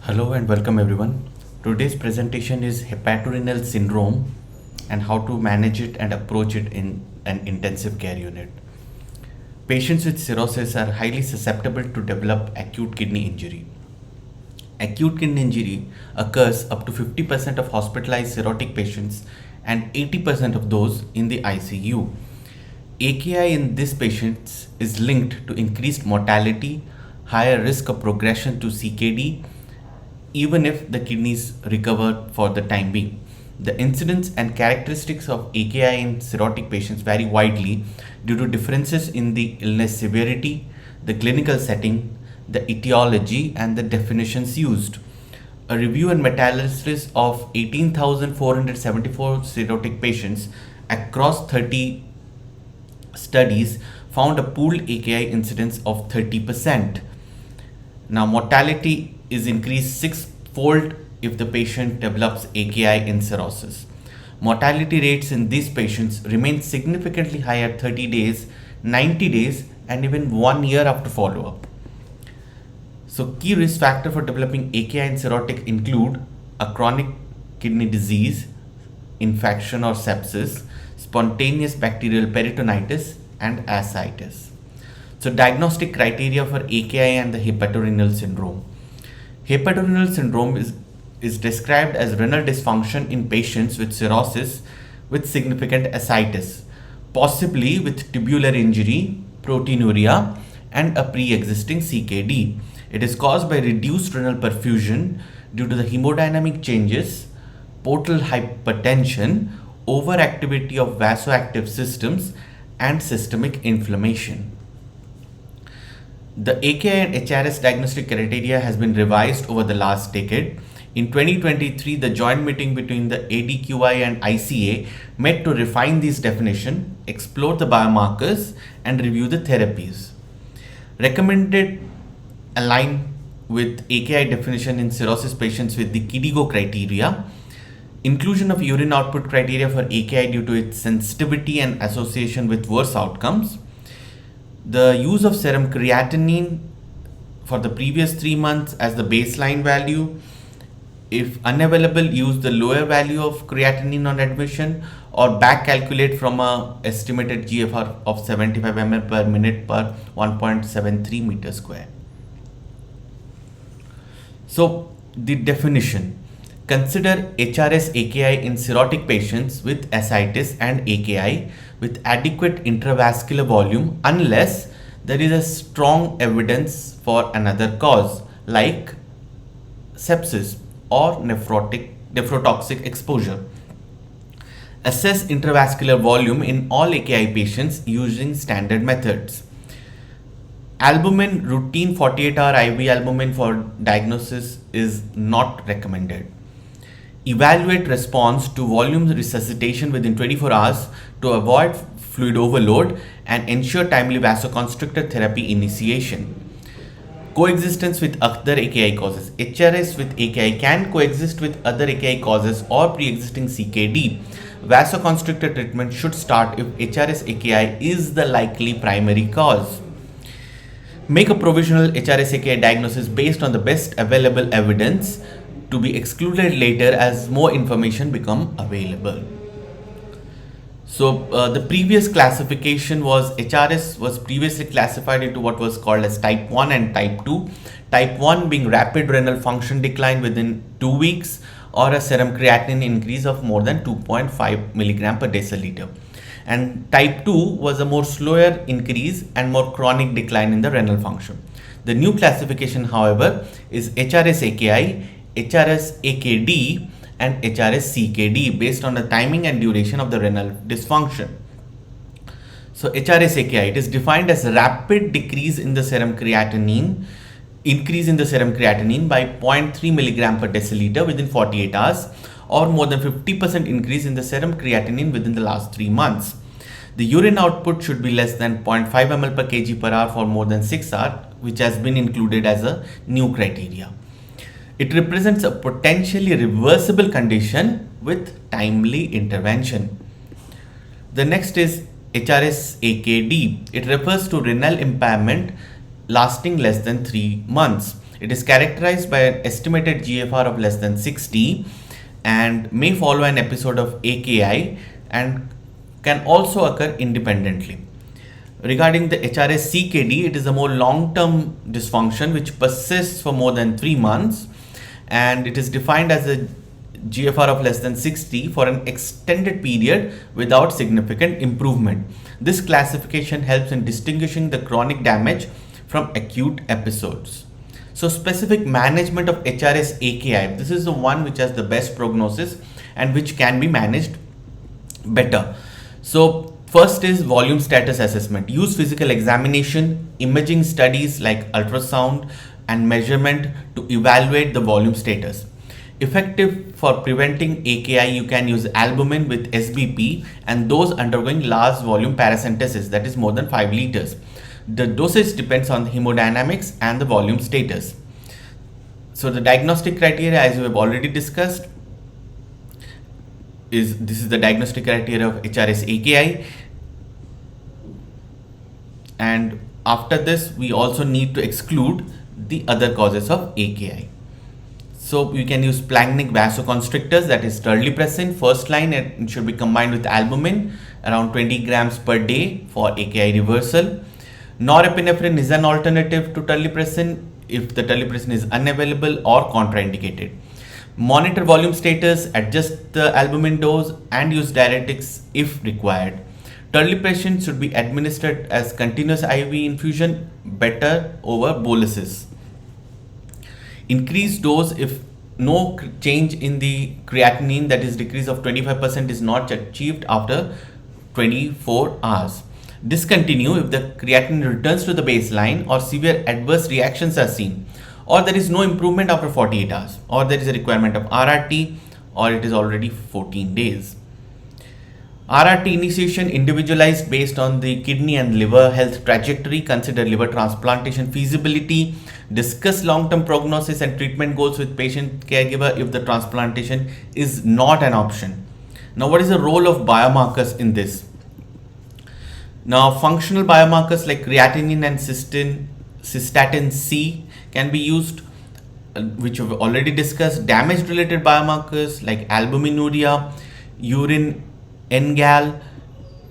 Hello and welcome everyone. Today's presentation is hepatorenal syndrome and how to manage it and approach it in an intensive care unit. Patients with cirrhosis are highly susceptible to develop acute kidney injury. Acute kidney injury occurs up to 50% of hospitalized cirrhotic patients and 80% of those in the ICU. AKI in these patients is linked to increased mortality, higher risk of progression to CKD, even if the kidneys recover for the time being. The incidence and characteristics of AKI in cirrhotic patients vary widely due to differences in the illness severity, the clinical setting, the etiology, and the definitions used. A review and meta-analysis of 18,474 cirrhotic patients across 30 studies found a pooled AKI incidence of 30%. Now, mortality is increased six-fold if the patient develops AKI in cirrhosis. Mortality rates in these patients remain significantly higher 30 days, 90 days, and even 1 year after follow-up. So, key risk factors for developing AKI in cirrhotic include a chronic kidney disease, infection or sepsis, spontaneous bacterial peritonitis, and ascites. So, diagnostic criteria for AKI and the hepatorenal syndrome. Hepatorenal syndrome is described as renal dysfunction in patients with cirrhosis with significant ascites, possibly with tubular injury, proteinuria, and a pre-existing CKD. It is caused by reduced renal perfusion due to the hemodynamic changes, portal hypertension, overactivity of vasoactive systems, and systemic inflammation. The AKI and HRS diagnostic criteria has been revised over the last decade. In 2023, the joint meeting between the ADQI and ICA met to refine these definitions, explore the biomarkers, and review the therapies. Recommended align with AKI definition in cirrhosis patients with the KDIGO criteria. Inclusion of urine output criteria for AKI due to its sensitivity and association with worse outcomes. The use of serum creatinine for the previous 3 months as the baseline value. If unavailable, use the lower value of creatinine on admission or back calculate from a estimated GFR of 75 ml per minute per 1.73 meter square. So the definition. Consider HRS AKI in cirrhotic patients with ascites and AKI with adequate intravascular volume unless there is a strong evidence for another cause like sepsis or nephrotoxic exposure. Assess intravascular volume in all AKI patients using standard methods. Albumin, routine 48-hour IV albumin for diagnosis is not recommended. Evaluate response to volume resuscitation within 24 hours to avoid fluid overload and ensure timely vasoconstrictor therapy initiation. Coexistence with other AKI causes. HRS with AKI can coexist with other AKI causes or pre-existing CKD. Vasoconstrictor treatment should start if HRS AKI is the likely primary cause. Make a provisional HRS AKI diagnosis based on the best available evidence to be excluded later as more information become available. So the previous classification was HRS was previously classified into what was called as type 1 and type 2. Type 1 being rapid renal function decline within 2 weeks or a serum creatinine increase of more than 2.5 milligram per deciliter. And type 2 was a more slower increase and more chronic decline in the renal function. The new classification, however, is HRS AKI, HRS AKD, and HRS CKD based on the timing and duration of the renal dysfunction. So HRS AKI, it is defined as rapid decrease in the serum creatinine, increase in the serum creatinine by 0.3 milligram per deciliter within 48 hours or more than 50% increase in the serum creatinine within the last 3 months. The urine output should be less than 0.5 ml per kg per hour for more than 6 hours, which has been included as a new criteria. It represents a potentially reversible condition with timely intervention. The next is HRS AKD. It refers to renal impairment lasting less than 3 months. It is characterized by an estimated GFR of less than 60 and may follow an episode of AKI and can also occur independently. Regarding the HRS-CKD, it is a more long-term dysfunction which persists for more than 3 months, and it is defined as a GFR of less than 60 for an extended period without significant improvement. This classification helps in distinguishing the chronic damage from acute episodes. So specific management of HRS-AKI, this is the one which has the best prognosis and which can be managed better. So first is volume status assessment. Use physical examination, imaging studies like ultrasound and measurement to evaluate the volume status. Effective for preventing AKI, you can use albumin with SBP and those undergoing large volume paracentesis, that is more than 5 liters. The dosage depends on the hemodynamics and the volume status. So the diagnostic criteria, as we have already discussed, this is the diagnostic criteria of HRS-AKI. And after this, we also need to exclude the other causes of AKI. So we can use splanchnic vasoconstrictors, that is terlipressin. First line, it should be combined with albumin around 20 grams per day for AKI reversal. Norepinephrine is an alternative to terlipressin if the terlipressin is unavailable or contraindicated. Monitor volume status, adjust the albumin dose and use diuretics if required. Terlipressin should be administered as continuous IV infusion, better over boluses. Increased dose if no change in the creatinine, that is decrease of 25%, is not achieved after 24 hours. Discontinue if the creatinine returns to the baseline or severe adverse reactions are seen, or there is no improvement after 48 hours, or there is a requirement of RRT, or it is already 14 days. RRT initiation individualized based on the kidney and liver health trajectory. Consider liver transplantation feasibility. Discuss long-term prognosis and treatment goals with patient caregiver if the transplantation is not an option. Now, what is the role of biomarkers in this? Now, functional biomarkers like creatinine and cystatin C can be used, which we've already discussed. Damage-related biomarkers like albuminuria, urine NGAL.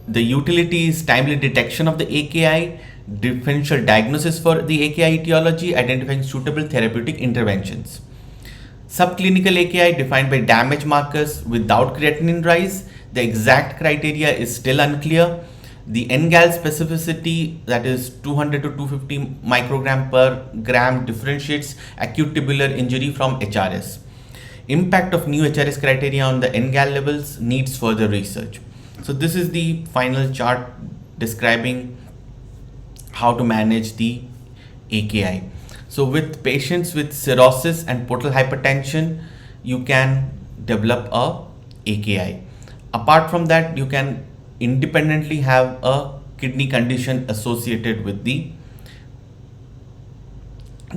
The utility is timely detection of the AKI, differential diagnosis for the AKI etiology, identifying suitable therapeutic interventions. Subclinical AKI defined by damage markers without creatinine rise. The exact criteria is still unclear. The NGAL specificity, that is 200 to 250 microgram per gram, differentiates acute tubular injury from HRS. Impact of new HRS criteria on the NGAL levels needs further research. So this is the final chart describing how to manage the AKI. So with patients with cirrhosis and portal hypertension, you can develop a AKI. Apart from that, you can independently have a kidney condition associated with the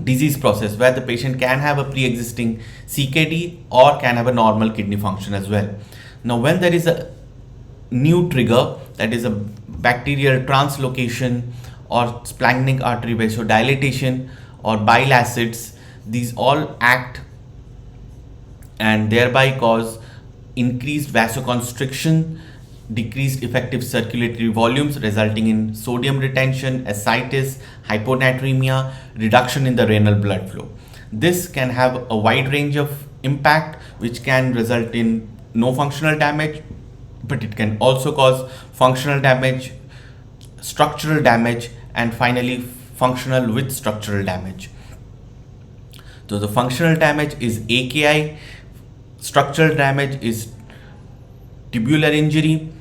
disease process, where the patient can have a pre-existing CKD or can have a normal kidney function as well. Now, when there is a new trigger, that is a bacterial translocation or splanchnic artery vasodilatation or bile acids, these all act and thereby cause increased vasoconstriction, decreased effective circulatory volumes resulting in sodium retention, ascites, hyponatremia, reduction in the renal blood flow. This can have a wide range of impact which can result in no functional damage, but it can also cause functional damage, structural damage, and finally functional with structural damage. So the functional damage is AKI, structural damage is tubular injury,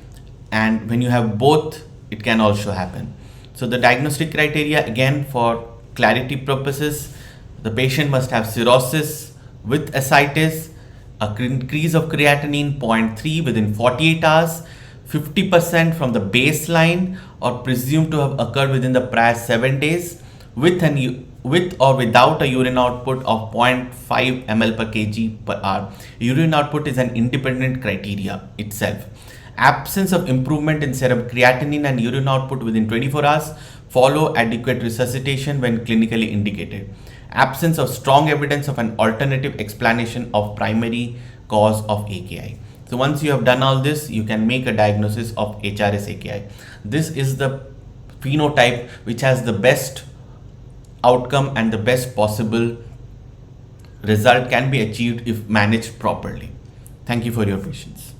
and when you have both, it can also happen. So the diagnostic criteria, again for clarity purposes, the patient must have cirrhosis with ascites, a increase of creatinine 0.3 within 48 hours, 50% from the baseline or presumed to have occurred within the prior 7 days, with or without a urine output of 0.5 ml per kg per hour. Urine output is an independent criteria itself. Absence of improvement in serum creatinine and urine output within 24 hours. Follow adequate resuscitation when clinically indicated. absence of strong evidence of an alternative explanation of primary cause of AKI. So once you have done all this, you can make a diagnosis of HRS AKI. This is the phenotype which has the best outcome and the best possible result can be achieved if managed properly. Thank you for your patience.